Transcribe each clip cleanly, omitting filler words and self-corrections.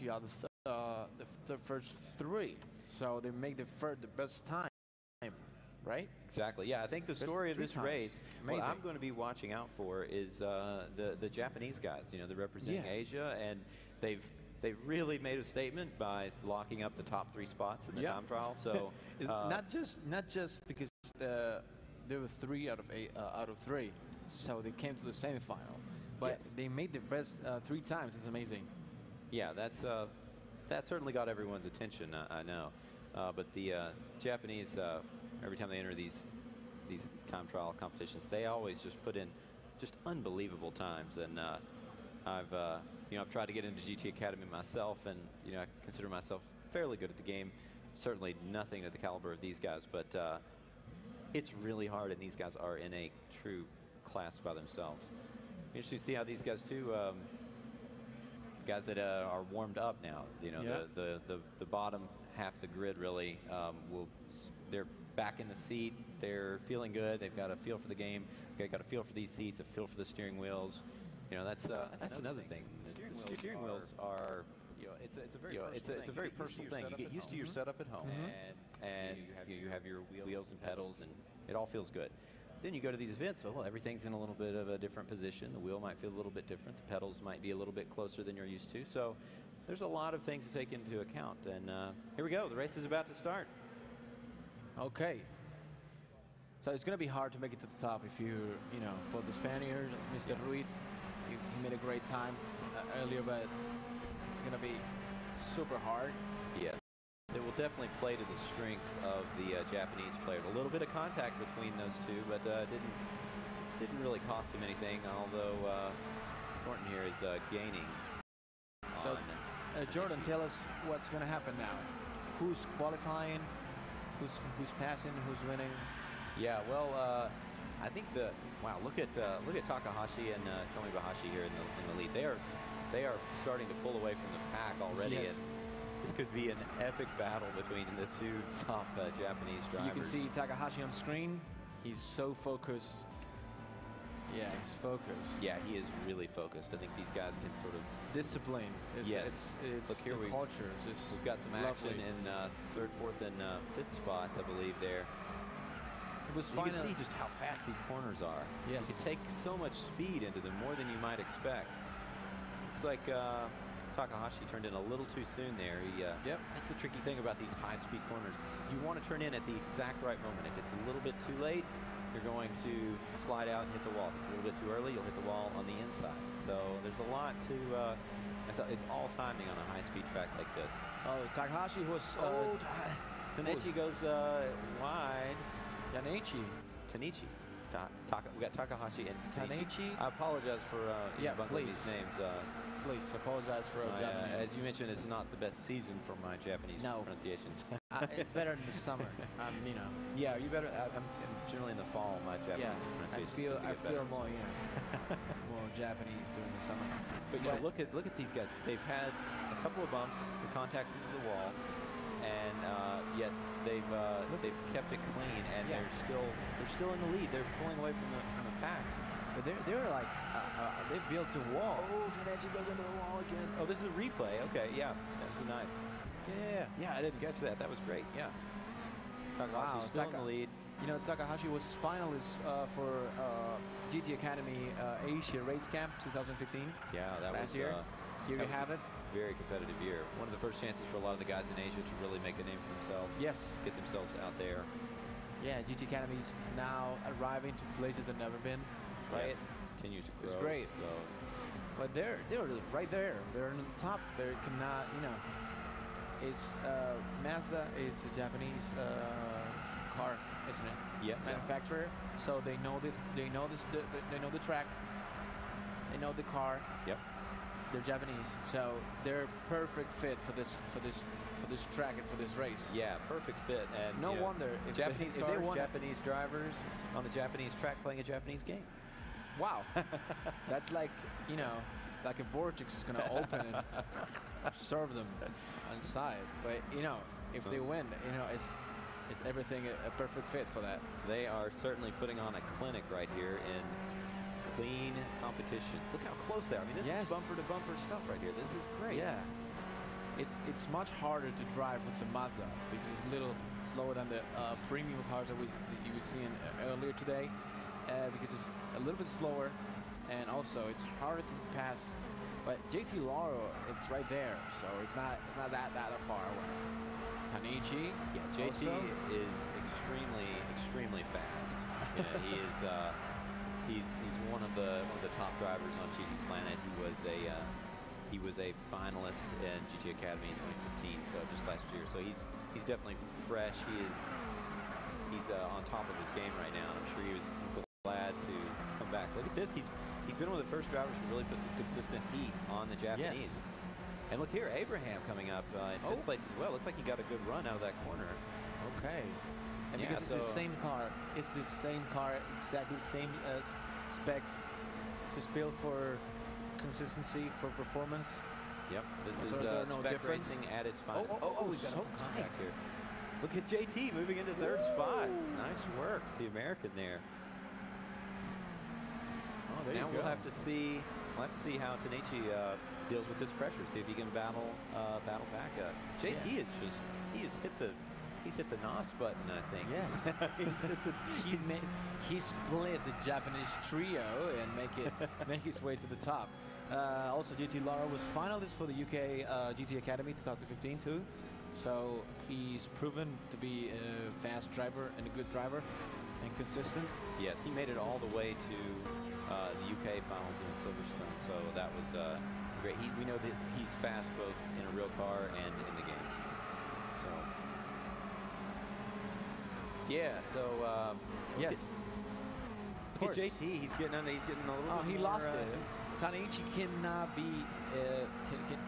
Takahashi are the first 3, so they make the best time, right? Exactly. Yeah, I think the story of this race, what I'm going to be watching out for is the Japanese guys. You know, they're representing Asia, and they've really made a statement by locking up the top 3 spots in the time trial. So not just because there were 3 out of 3, so they came to the semifinal, but they made the best 3 times. It's amazing. Yeah, that certainly got everyone's attention. I know, but the Japanese, every time they enter these time trial competitions, they always just put in just unbelievable times. And I've tried to get into GT Academy myself, and I consider myself fairly good at the game. Certainly nothing at the caliber of these guys, but it's really hard, and these guys are in a true class by themselves. Interesting to see how these guys too, guys that are warmed up now. The bottom half of the grid really they're back in the seat. They're feeling good. They've got a feel for the game. They've got a feel for these seats, a feel for the steering wheels. That's another thing. The steering wheels are. It's a very personal thing. You get used to your setup at home, and you have your wheels and pedals, and it all feels good. Then you go to these events, well, everything's in a little bit of a different position. The wheel might feel a little bit different. The pedals might be a little bit closer than you're used to. So there's a lot of things to take into account. And here we go. The race is about to start. Okay. So it's going to be hard to make it to the top if for the Spaniard, Mr. Ruiz, he made a great time earlier, but it's going to be super hard. Yes. It will definitely play to the strengths of the Japanese players. A little bit of contact between those two, but didn't really cost him anything, although Thornton here is gaining. So, Jordan, tell us what's going to happen now. Who's qualifying? Who's passing? Who's winning? Yeah, well, I think wow, look at Takahashi and Tomibahashi here in the lead. They are starting to pull away from the pack already. Yes. This could be an epic battle between the 2 top Japanese drivers. You can see Takahashi on screen. He's so focused. Yeah, he's focused. Yeah, he is really focused. I think these guys can sort of discipline. Yes. It's look here, the culture. We've got some action in 3rd, 4th, and 5th spots, I believe. There. It was you can see just how fast these corners are. Yes. You can take so much speed into them, more than you might expect. It's like Takahashi turned in a little too soon there. That's the tricky thing about these high-speed corners. You want to turn in at the exact right moment. If it's a little bit too late, you're going to slide out and hit the wall. If it's a little bit too early, you'll hit the wall on the inside. So there's a lot to. It's all timing on a high-speed track like this. Oh, Takahashi was. Tanechi goes wide. Tanichi. We got Takahashi and Tanechi. I apologize for bumping these names. Please apologize for Japanese. As you mentioned, it's not the best season for my Japanese pronunciations. It's better in the summer. Yeah, you better. I'm generally in the fall. My Japanese pronunciations. I feel more, more Japanese during the summer. But look at these guys. They've had a couple of bumps, the contacts into the wall, and yet they've kept it clean, and they're still in the lead. They're pulling away from the pack. But they're like they built a wall. Oh, Tanechi goes into the wall again. Oh, this is a replay. Okay, yeah, that was nice. Yeah, I didn't catch that. That was great. Yeah. Takahashi's still in the lead. Takahashi was finalist for GT Academy Asia Race Camp 2015. Yeah, that last was year. Here you have it. Very competitive year. One of the first chances for a lot of the guys in Asia to really make a name for themselves. Yes. Get themselves out there. Yeah, GT Academy is now arriving to places they've never been. Right. Yes. Continues to grow. It's great. So. But they're right there. They're on the top. They cannot, it's Mazda is a Japanese car, isn't it? Yes. Manufacturer. So they know this. They know this. They know the track. They know the car. Yep. They're Japanese, so they're perfect fit for this track and for this race. Yeah, perfect fit. And no wonder if Japanese if cars, they want Japanese drivers on a Japanese track playing a Japanese game. Wow, that's like like a vortex is gonna open and absorb them inside. But if they win, it's everything a perfect fit for that. They are certainly putting on a clinic right here in clean competition. Look how close they are. I mean, this is bumper to bumper stuff right here. This is great. Yeah. it's much harder to drive with the Mazda because it's a little slower than the premium cars that you were seeing earlier today, because it's a little bit slower, and also it's harder to pass. But JT Laro, it's right there, so it's not that far away. Tanichi, yeah, JT is extremely fast. You know, he's one of the top drivers on GT Planet. He was a finalist in GT Academy in 2015, so just last year. So he's definitely fresh. He's on top of his game right now, and I'm sure he was glad to come back. Look at this. He's been one of the first drivers who really puts some consistent heat on the Japanese. Yes. And look here, Abraham coming up in fifth place as well. Looks like he got a good run out of that corner. Okay. And Yeah, because it's the same car, exactly the same specs, just built for consistency, for performance. Yep, this So is there's no spec difference? racing at its finest. We've got so some tight contact here. Look at JT moving into third spot. Nice work, the American there. Oh, there Now you go. we'll have to see how Tanichi deals with this pressure. See if he can battle back. JT is he's hit the NOS button, I think. Yes. he split the Japanese trio and make his way to the top. Also, GT Lara was finalist for the UK GT Academy 2015 too. So he's proven to be a fast driver and a good driver and consistent. Yes, he made it all the way to the UK finals in Silverstone. So that was great. We know that he's fast both in a real car and in the game. So yeah. So Yes. Look at JT. He's getting a little. Oh, he more, lost it. Tanichi cannot be.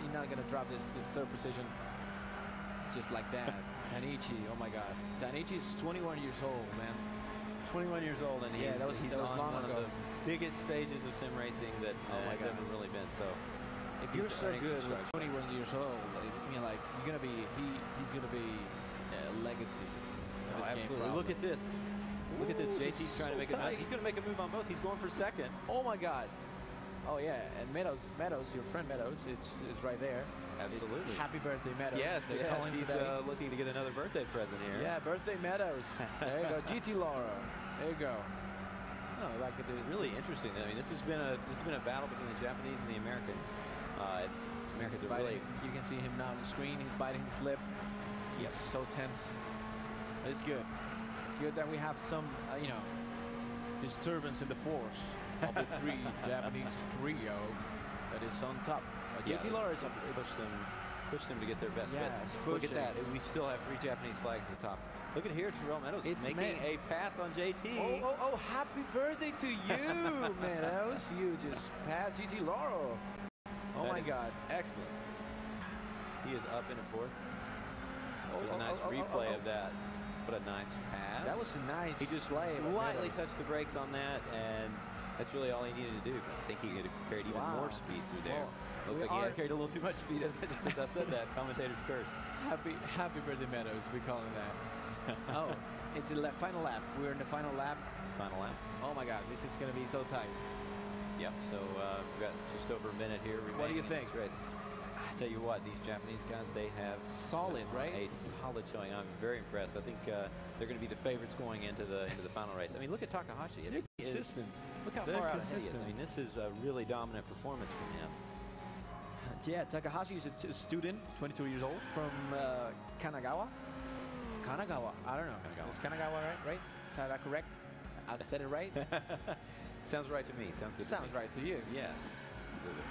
He's not gonna drop this third position just like that. Tanichi, oh my God. Tanichi is 21 years old, man. 21 years old, and he's that was on long one ago. of the biggest stages of sim racing that has God. ever really been. So If you're so he's good an with extra 21 years old, I mean, like you're gonna be. He's gonna be a legacy. Oh, absolutely. Look at this. Look at this. Ooh, JT's trying to make a. He's going to make a move on both. He's going for second. Oh my God. Oh yeah, and Meadows, your friend Meadows, it's right there. Absolutely. It's happy birthday, Meadows. Yes, They're yes. calling He's today. looking to get another birthday present here. Yeah, birthday Meadows. There you go, GT Laura. There you go. Oh, like it is. Really interesting. I mean, this has been a battle between the Japanese and the Americans. Americans are really. You can see him now on the screen. He's biting his lip. He's so tense. But it's good. It's good that we have some, disturbance in the force of the three Japanese trio that is on top. JT Laura is up. Push them to get their best. Yeah, But look at that. We still have 3 Japanese flags at the top. Look at here, Terrell Meadows making a pass on JT. Oh, happy birthday to you, Meadows. You just passed GT Laura. Oh my God. Excellent. He is up into fourth. There's a nice replay of that. What a nice pass. That was a nice. He just lightly touched the brakes on that, and that's really all he needed to do. I think he could have carried even more speed through there. Looks like he had carried a little too much speed. As I said that, commentator's curse. Happy birthday, Meadows. We call him that. Oh, it's the final lap. We're in the final lap. Final lap. Oh my God, this is going to be so tight. Yep. So we've got just over a minute here remaining. What do you think? In this race. I tell you what, these Japanese guys, they have solid, right? A solid showing. I'm very impressed. I think they're going to be the favorites going into the final race. I mean, look at Takahashi. They're consistent. Look how far out ahead he is. I mean, this is a really dominant performance from him. Yeah, Takahashi is a student, 22 years old, from Kanagawa. Kanagawa. I don't know. Kanagawa. Is Kanagawa right? Is that correct? I said it right? Sounds right to me. Sounds good. Sounds right to you. Yeah. Absolutely.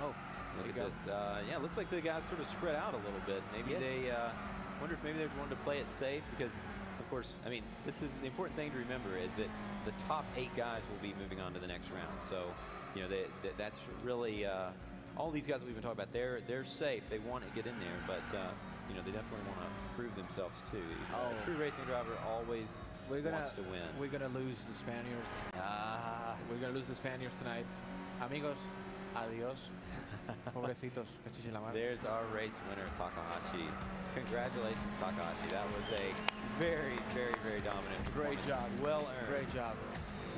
Oh. Look at this. Yeah, looks like the guys sort of spread out a little bit. Maybe they wonder if maybe they wanted to play it safe because, of course, I mean, this is the important thing to remember is that the top 8 guys will be moving on to the next round. So, you know, that's really all these guys that we've been talking about. They're safe. They want to get in there, but you know, they definitely want to prove themselves too. A true racing driver always wants to win. We're gonna lose the Spaniards. We're gonna lose the Spaniards tonight. Amigos, adios. Pobrecitos, cachiche la madre. There's our race winner, Takahashi. Congratulations, Takahashi. That was a very, very, very dominant Great job. Well earned. Great job.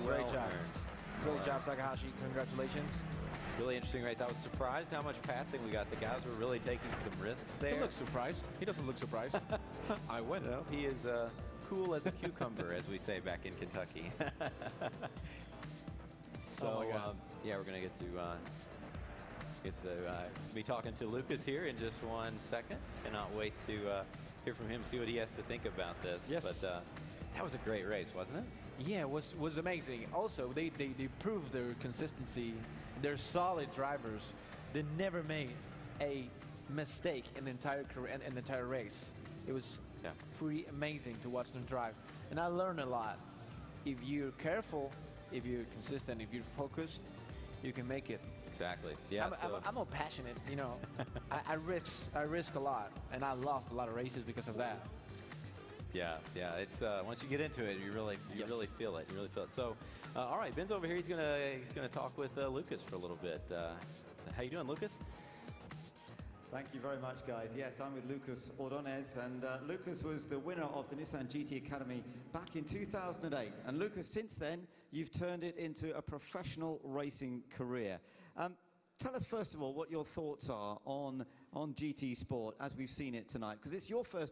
Well Great job. earned. Great job, Takahashi. Congratulations. Really interesting race. I was surprised how much passing we got. The guys were really taking some risks there. He looks surprised. He doesn't look surprised. I win. No, he is cool as a cucumber, as we say back in Kentucky. So, oh my God. yeah, we're going to get to be talking to Lucas here in just 1 second. Cannot wait to hear from him, see what he has to think about this. Yes. But that was a great race, wasn't it? Yeah, it was amazing. Also, they proved their consistency. They're solid drivers. They never made a mistake in the entire career and the entire race. It was pretty amazing to watch them drive. And I learned a lot. If you're careful, if you're consistent, if you're focused, you can make it. Exactly. Yeah. I'm more passionate, you know. I risk a lot, and I lost a lot of races because of that. Yeah, yeah. It's once you get into it, you really feel it. You really feel it. So, all right, Ben's over here. He's gonna talk with Lucas for a little bit. How you doing, Lucas? Thank you very much, guys. Yes, I'm with Lucas Ordonez, and Lucas was the winner of the Nissan GT Academy back in 2008. And Lucas, since then, you've turned it into a professional racing career. Tell us, first of all, what your thoughts are on GT Sport as we've seen it tonight, because it's your first